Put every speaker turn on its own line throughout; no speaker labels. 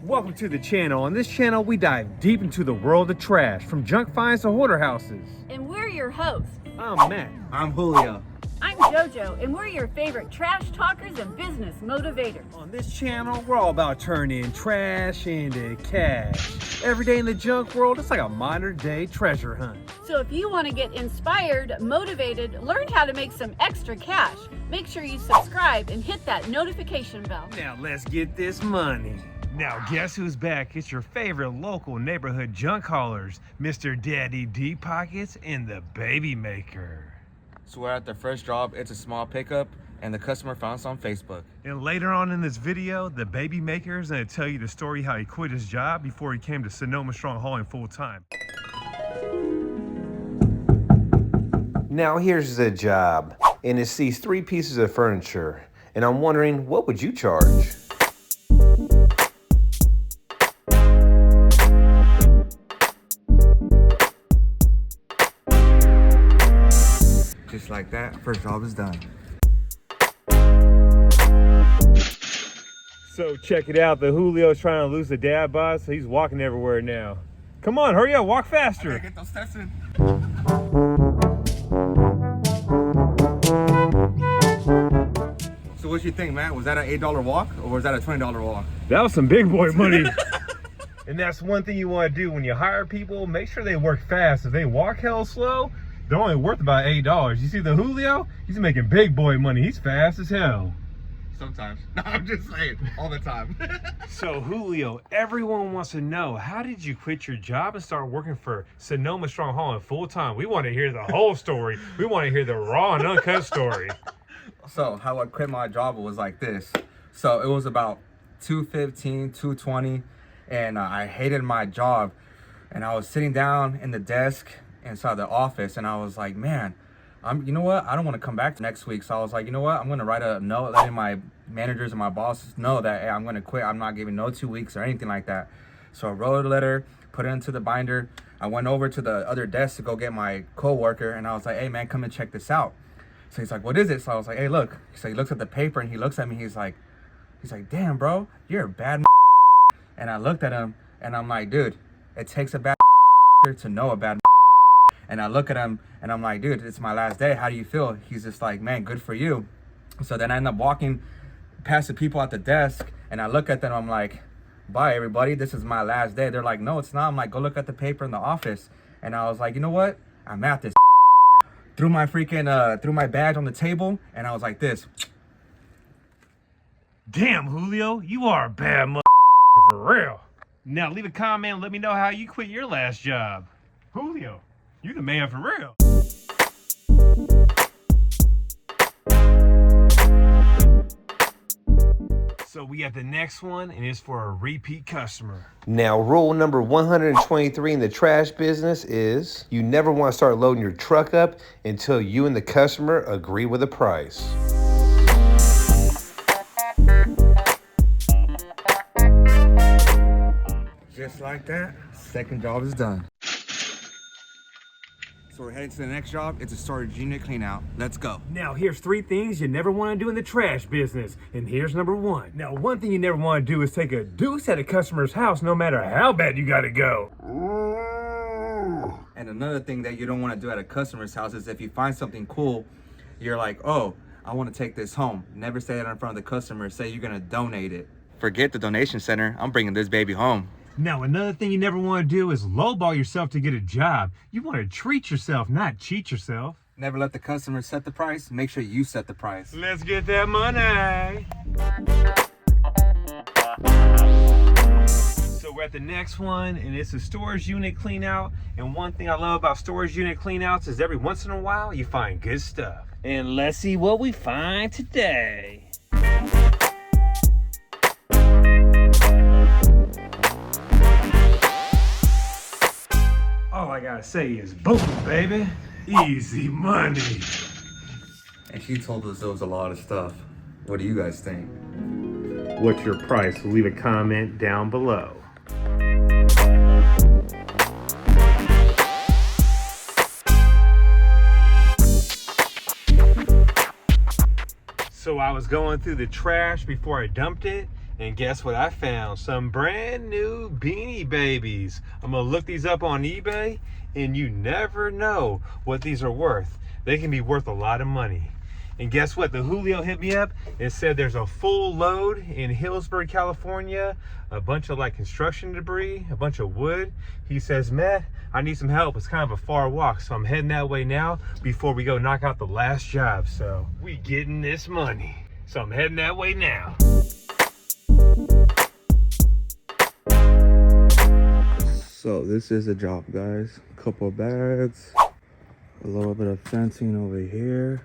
Welcome to the channel. On this channel, we dive deep into the world of trash, from junk finds to hoarder houses.
And we're your hosts.
I'm Matt.
I'm Julio.
I'm JoJo, and we're your favorite trash talkers and business motivators.
On this channel, we're all about turning trash into cash. Every day in the junk world, it's like a modern day treasure hunt.
So if you want to get inspired, motivated, learn how to make some extra cash, make sure you subscribe and hit that notification bell.
Now let's get this money. Now guess who's back? It's your favorite local neighborhood junk haulers, Mr. Daddy Deep Pockets and the Baby Maker.
So we're at the first job. It's a small pickup, and the customer found us on Facebook.
And later on in this video, the Baby Maker is going to tell you the story how he quit his job before he came to Sonoma Strong Hauling full time.
Now here's the job, and it sees 3 pieces of furniture, and I'm wondering, what would you charge?
Just like that, first job is done.
So check it out, the Julio's trying to lose the dad bod, so he's walking everywhere now. Come on, hurry up, walk faster.
Get those steps in. So what you think, Matt? Was that an $8 walk or was that a $20 walk?
That was some big boy money. And that's one thing you want to do when you hire people, make sure they work fast. If they walk hell slow, they're only worth about $8. You see the Julio? He's making big boy money. He's fast as hell.
Sometimes. No, I'm just saying, all the time.
So Julio, everyone wants to know, how did you quit your job and start working for Sonoma Strong Hauling full time? We want to hear the whole story. We want to hear the raw and uncut story.
So how I quit my job was like this. So it was about 2:15, 2:20, and I hated my job. And I was sitting down in the desk inside the office, and I was like, man, you know what? I don't want to come back next week. So I was like, you know what? I'm going to write a note letting my managers and my bosses know that, hey, I'm going to quit. I'm not giving no 2 weeks or anything like that. So I wrote a letter, put it into the binder. I went over to the other desk to go get my coworker, and I was like, hey, man, come and check this out. So he's like, what is it? So I was like, hey, look. So he looks at the paper, and he looks at me. He's like, damn, bro, you're a bad And I looked at him, and I'm like, dude, it takes a bad to know a bad. And I look at him and I'm like, dude, it's my last day. How do you feel? He's just like, man, good for you. So then I end up walking past the people at the desk, and I look at them. I'm like, bye, everybody. This is my last day. They're like, no, it's not. I'm like, go look at the paper in the office. And I was like, you know what? I'm at this. Threw my badge on the table, and I was like this.
Damn, Julio, you are a bad for real. Now leave a comment and let me know how you quit your last job. Julio, you the man for real. So we got the next one, and it's for a repeat customer.
Now, rule number 123 in the trash business is you never want to start loading your truck up until you and the customer agree with a price.
Just like that, second job is done. So we're heading to the next job. It's a storage unit clean out. Let's go.
Now here's 3 things you never want to do in the trash business. And here's number 1. Now one thing you never want to do is take a deuce at a customer's house no matter how bad you gotta go.
And another thing that you don't want to do at a customer's house is if you find something cool, you're like, oh, I want to take this home. Never say that in front of the customer. Say you're gonna donate it. Forget the donation center. I'm bringing this baby home.
Now, another thing you never want to do is lowball yourself to get a job. You want to treat yourself, not cheat yourself.
Never let the customer set the price. Make sure you set the price.
Let's get that money. So we're at the next one, and it's a storage unit clean out. And one thing I love about storage unit clean outs is every once in a while, you find good stuff. And let's see what we find today. All I gotta say is boom, baby. Easy money.
And she told us there was a lot of stuff. What do you guys think?
What's your price? Leave a comment down below. So I was going through the trash before I dumped it, And guess what I found? Some brand new Beanie Babies. I'm gonna look these up on eBay, and you never know what these are worth. They can be worth a lot of money. And guess what? The Julio hit me up and said there's a full load in Healdsburg, California, a bunch of like construction debris, a bunch of wood. He says, Matt, I need some help. It's kind of a far walk, so I'm heading that way now before we go knock out the last job. So we getting this money. So I'm heading that way now.
So this is a job, guys. A couple of bags, a little bit of fencing over here,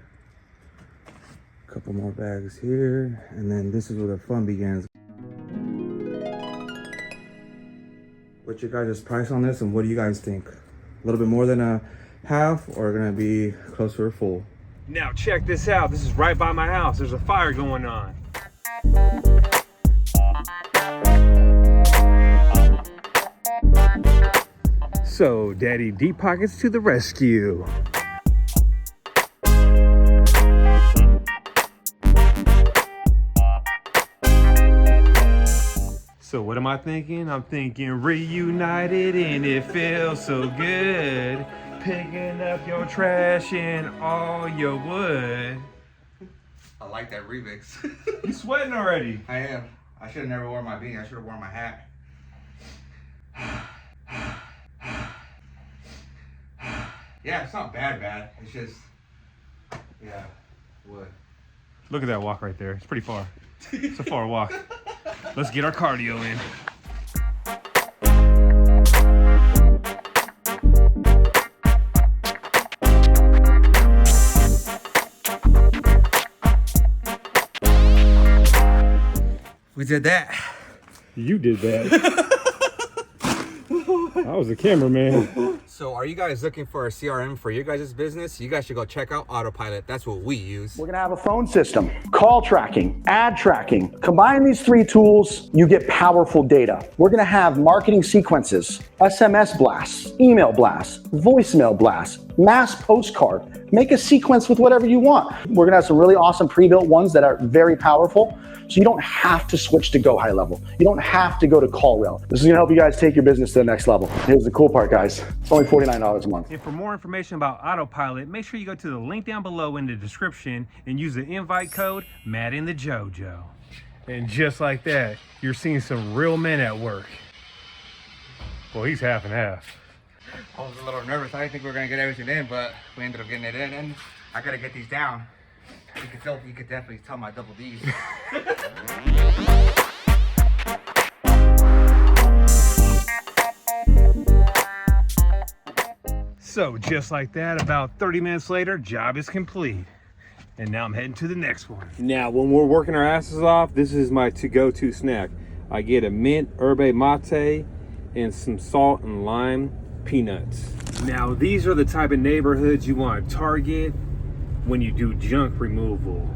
a couple more bags here, and then this is where the fun begins. What's your guys' price on this, and what do you guys think? A little bit more than a half, or gonna be close to a full?
Now check this out. This is right by my house. There's a fire going on. So, Daddy Deep Pockets to the rescue. So what am I thinking? I'm thinking reunited and it feels so good. Picking up your trash and all your wood.
I like that remix.
You sweating already?
I am. I should have never worn my beanie. I should have worn my hat. Yeah, it's not bad. It's just, yeah, wood.
Look at that walk right there. It's pretty far. It's a far walk. Let's get our cardio in.
We did that.
You did that. I was the cameraman.
So are you guys looking for a CRM for your guys' business? You guys should go check out Autopilot. That's what we use.
We're gonna have a phone system, call tracking, ad tracking. Combine these three tools, you get powerful data. We're gonna have marketing sequences, SMS blasts, email blasts, voicemail blasts, mass postcard. Make a sequence with whatever you want. We're gonna have some really awesome pre-built ones that are very powerful. So you don't have to switch to Go High Level. You don't have to go to CallRail. This is gonna help you guys take your business to the next level. Here's the cool part, guys. It's only $49 a month.
And for more information about Autopilot, make sure you go to the link down below in the description and use the invite code Matt and the JoJo. And just like that, you're seeing some real men at work. Well, he's half and half.
I was a little nervous. I didn't think we were gonna get everything in, but we ended up getting it in, and I gotta get these down. You could definitely tell my double D's.
So just like that, about 30 minutes later, job is complete. And now I'm heading to the next one. Now, when we're working our asses off, this is my to-go-to snack. I get a mint herbe mate and some salt and lime peanuts. Now, these are the type of neighborhoods you want to target when you do junk removal.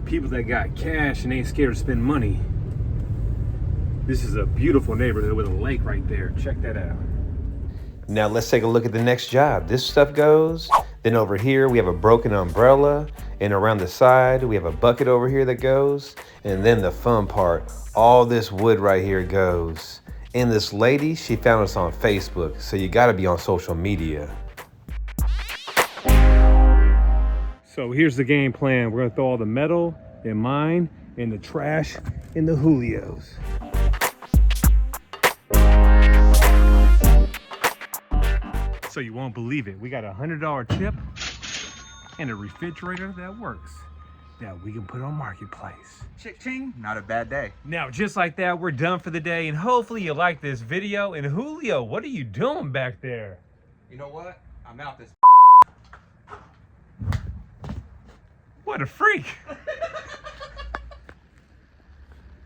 People that got cash and ain't scared to spend money. This is a beautiful neighborhood with a lake right there. Check that out.
Now let's take a look at the next job. This stuff goes. Then over here we have a broken umbrella, and around the side we have a bucket over here that goes. And then the fun part, all this wood right here goes. And this lady, she found us on Facebook, so you gotta be on social media.
So here's the game plan. We're gonna throw all the metal in mine and the trash in the Julio's. So you won't believe it. We got a $100 tip and a refrigerator that works that we can put on Marketplace.
Ching, not a bad day.
Now, just like that, we're done for the day, and hopefully you like this video. And Julio, what are you doing back there?
You know what? I'm out this.
What a freak.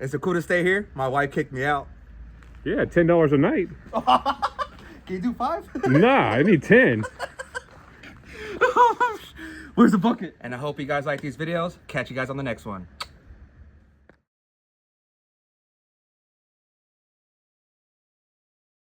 Is it cool to stay here? My wife kicked me out.
Yeah, $10 a night.
Can you do 5?
Nah, I need 10.
Where's the bucket? And I hope you guys like these videos. Catch you guys on the next one.